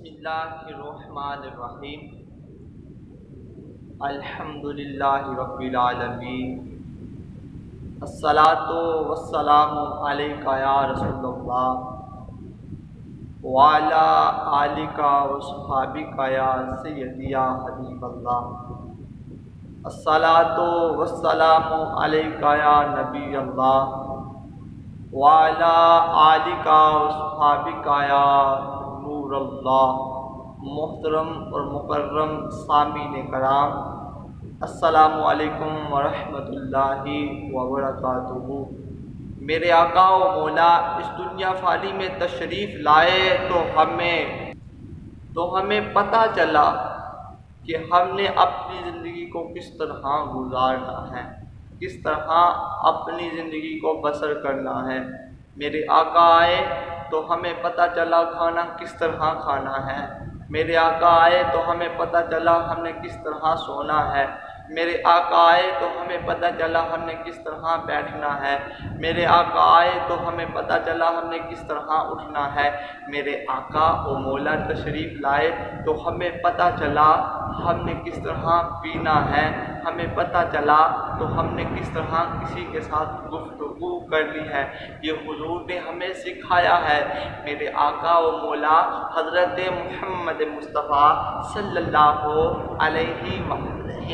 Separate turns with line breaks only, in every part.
बिस्मिल्लाहिर्रहमानिर्रहीम। अल्हम्दुलिल्लाहि रब्बिल आलमीन। अस्सलातु वस्सलामु अलैका या रसूलल्लाह व अला आलिका व सहाबिका या सय्यदी या हबीबल्लाह। अस्सलातु वस्सलामु अलैका या नबीयल्लाह व अला आलिका व सहाबिका या नूरल्लाह। मोहतरम और मुकर्रम सामीन कराम, अस्सलामु अलैकुम व रहमतुल्लाहि व बरकातुहू। मेरे आका व मौला इस दुनिया फानी में तशरीफ़ लाए तो हमें पता चला कि हमने अपनी ज़िंदगी को किस तरह गुजारना है, किस तरह अपनी ज़िंदगी को बसर करना है। मेरे आका आए तो हमें पता चला खाना किस तरह खाना है। मेरे आका आए तो हमें पता चला हमने किस तरह सोना है। मेरे आका आए तो हमें पता चला हमने किस तरह बैठना है। मेरे आका आए तो हमें पता चला हमने किस तरह उठना है। मेरे आका और मौला तशरीफ़ लाए तो हमें पता चला हमने किस तरह पीना है। हमें पता चला तो हमने किस तरह किसी के साथ गुफ्तगू करनी है। ये हुजूर ने हमें सिखाया है। मेरे आका व मौला हज़रत मुहम्मद मुस्तफ़ा सल्लल्लाहु अलैहि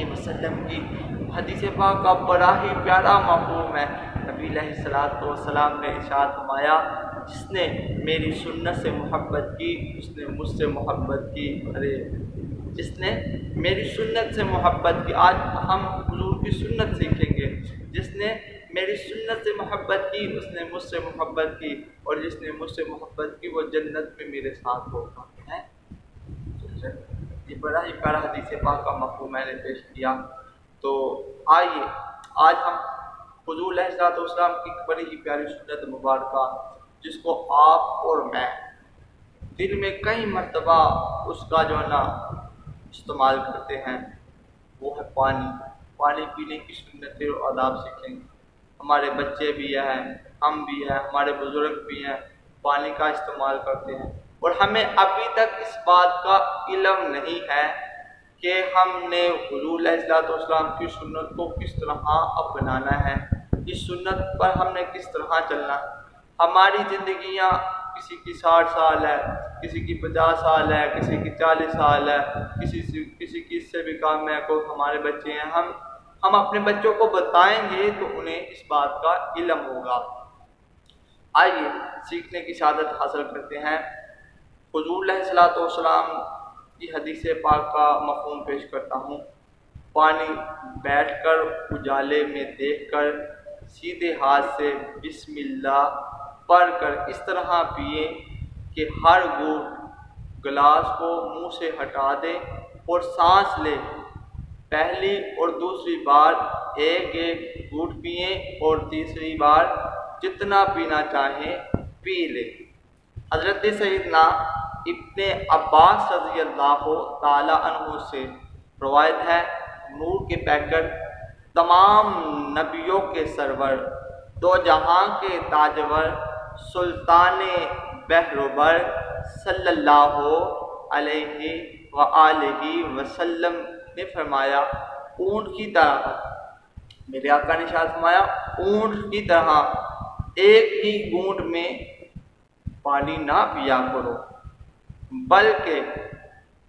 वसल्लम की हदीस पाक का बड़ा ही प्यारा मफ़हूम है। नबी अलैहिस्सलातु वस्सलाम ने इरशाद फरमाया, जिसने मेरी सुन्नत से मोहब्बत की उसने मुझसे मोहब्बत की। अरे जिसने मेरी सुन्नत से मोहब्बत की, आज हम हुजूर की सुन्नत सीखेंगे। जिसने मेरी सुन्नत से मोहब्बत की उसने मुझसे मोहब्बत की, और जिसने मुझसे मोहब्बत की वो जन्नत में मेरे साथ होगा। है ये बड़ा ही प्यारा हदीस पाक का मफ़हूम मैंने पेश किया। तो आइए आज हम हुजूर अलैहिस्सलाम की बड़ी ही प्यारी सुन्नत मुबारक, जिसको आप और मैं दिन में कई मरतबा उसका जो है ना इस्तेमाल करते हैं, वो है पानी। पानी पीने की सुन्नतें और आदाब सीखेंगे। हमारे बच्चे भी हैं, हम भी हैं, हमारे बुज़ुर्ग भी हैं, पानी का इस्तेमाल करते हैं। और हमें अभी तक इस बात का इल्म नहीं है कि हमने हुजूर अलैहिस्सलाम की सुन्नत को किस तरह अपनाना है, इस सुन्नत पर हमने किस तरह चलना। हमारी ज़िंदगियाँ किसी की 60 साल है, किसी की 50 साल है, किसी की 40 साल है, किसी की इससे भी कम है। कोई हमारे बच्चे हैं, हम अपने बच्चों को बताएंगे तो उन्हें इस बात का इल्म होगा। आइए सीखने की शहादत हासिल करते हैं। हुजूर अलैहिस्सलाम की हदीस पाक का मफ़हूम पेश करता हूँ। पानी बैठकर उजाले में देखकर सीधे हाथ से बिस्मिल्लाह पढ़कर इस तरह पिए कि हर घूंट गिलास को मुंह से हटा दे और सांस ले। पहली और दूसरी बार एक एक घूंट पिए और तीसरी बार जितना पीना चाहें पी ले। हज़रत सैयदना इब्ने अब्बास रज़ी अल्लाहु ताला अन्हु से रवायत है, नूर के पैकेट, तमाम नबियों के सरवर, दो जहां के ताजवर, सुल्ताने बहरोबर सल्लल्लाहु अलैहि व आलिहि वसल्लम ने फरमाया, ऊंट की तरह, मेरे आका ने इरशाद फरमाया, ऊंट की तरह एक ही घूंट में पानी ना पिया करो, बल्कि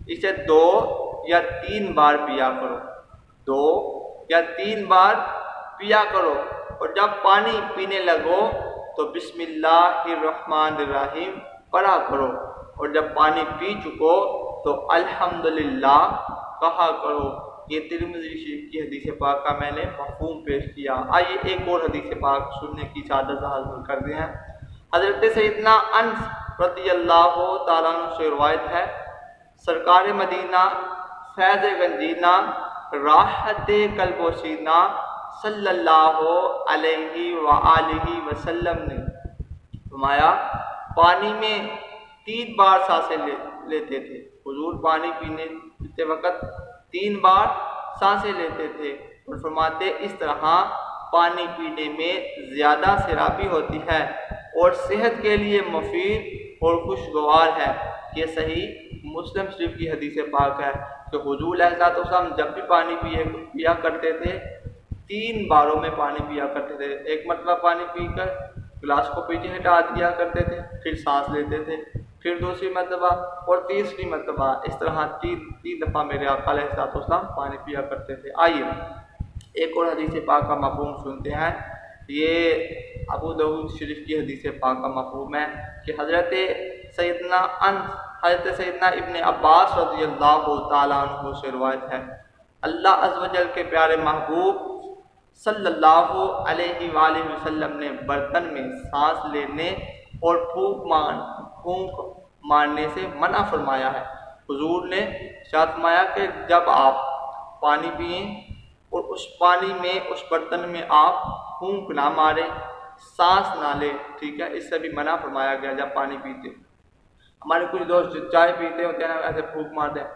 इसे 2 या 3 बार पिया करो। 2 या 3 बार पिया करो, और जब पानी पीने लगो तो बिस्मिल्लाहिर्रहमानिर्रहीम पढ़ा करो, और जब पानी पी चुको तो अल्हम्दुलिल्लाह कहा करो। ये तिरमिज़ी शरीफ की हदीस पाक का मैंने मफ़हूम पेश किया। आइए एक और हदीस पाक सुनने की शहादत हासिल करते हैं। हज़रत सैयदना अनस रज़ियल्लाहु ताला अन्हु से रवायत है, सरकार मदीना फैज़ गंजीना राहत कल्बोसीना सल्लल्लाहु अलैहि व आलिहि वसल्लम ने फरमाया, पानी में 3 बार सांसें लेते थे। हुजूर पानी पीते वक़्त 3 बार सांसें लेते थे और फरमाते, इस तरह पानी पीने में ज़्यादा सराबी होती है और सेहत के लिए मुफीद اور خوشگوار ہے۔ یہ صحیح مسلم شریف کی حدیث پاک ہے کہ حضور علیہ السلام جب بھی پانی پیا کرتے تھے 3 باروں میں پانی پیا کرتے تھے۔ ایک مرتبہ پانی پی کر گلاس کو پیچھے ہٹا دیا کرتے تھے، پھر سانس لیتے تھے، پھر دوسری مرتبہ اور تیسری مرتبہ، اس طرح تین دفعہ میرے آقا علیہ السلام پانی پیا کرتے تھے۔ آئیے ایک اور حدیث پاک کا مفہوم سنتے ہیں۔ یہ ابو داؤد شریف کی حدیث پاک کا مفہوم ہے کہ حضرت سیدنا ابن عباس رضی اللہ تعالیٰ عنہ سے روایت ہے، اللہ عز و جل کے پیارے محبوب صلی اللہ علیہ وآلہ وسلم نے برتن میں سانس لینے اور پھونک مارنے سے منع فرمایا ہے۔ حضور نے ارشاد فرمایا کہ جب آپ پانی پئیں اور اس پانی میں اس برتن میں آپ پھونک نہ مارے، سانس نہ لے، ٹھیک ہے، اس سے بھی منع فرمایا گیا جب پانی پیتے۔ ہمارے کچھ دوست چائے پیتے ہوتے ہیں ایسے پھونک مارتے ہیں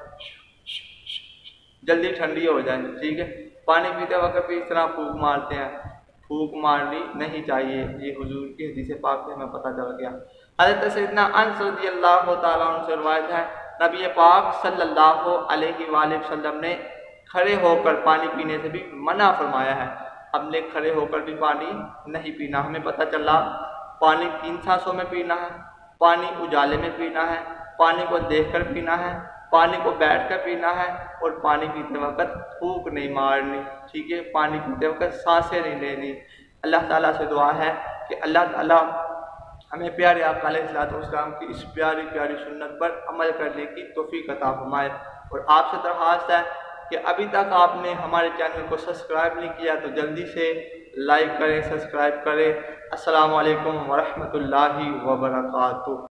جلدی ٹھنڈی ہو جائے، ٹھیک ہے، پانی پیتے وقت بھی اس طرح پھونک مارتے ہیں، پھونک مارنی نہیں چاہیے، یہ حضور کی حدیث پاک سے ہمیں پتہ چل گیا۔ حضرت سیدنا انس رضی اللہ تعالیٰ عنہ سے روایت ہے، نبی پاک صلی اللہ علیہ وآلہ وسلم نے کھڑے ہو کر پانی پینے سے بھی منع فرمایا ہے۔ ہم نے کھڑے ہو کر بھی پانی نہیں پینا، ہمیں پتہ چلا پانی 3 سانسوں میں پینا ہے، پانی اجالے میں پینا ہے، پانی کو دیکھ کر پینا ہے، پانی کو بیٹھ کر پینا ہے، اور پانی پیتے وقت پھونک نہیں مارنی، ٹھیک ہے، پانی پیتے وقت سانسیں نہیں لینی۔ اللہ تعالیٰ سے دعا ہے کہ اللہ تعالیٰ ہمیں پیارے آقا علیہ السلام کی اس پیاری پیاری سنت پر عمل کرنے کی توفیق عطا فرمائے۔ اور آپ سے درخواست ہے کہ ابھی تک آپ نے ہمارے چینل کو سبسکرائب نہیں کیا تو جلدی سے لائک کریں، سبسکرائب کریں۔ السلام علیکم ورحمۃ اللہ وبرکاتہ۔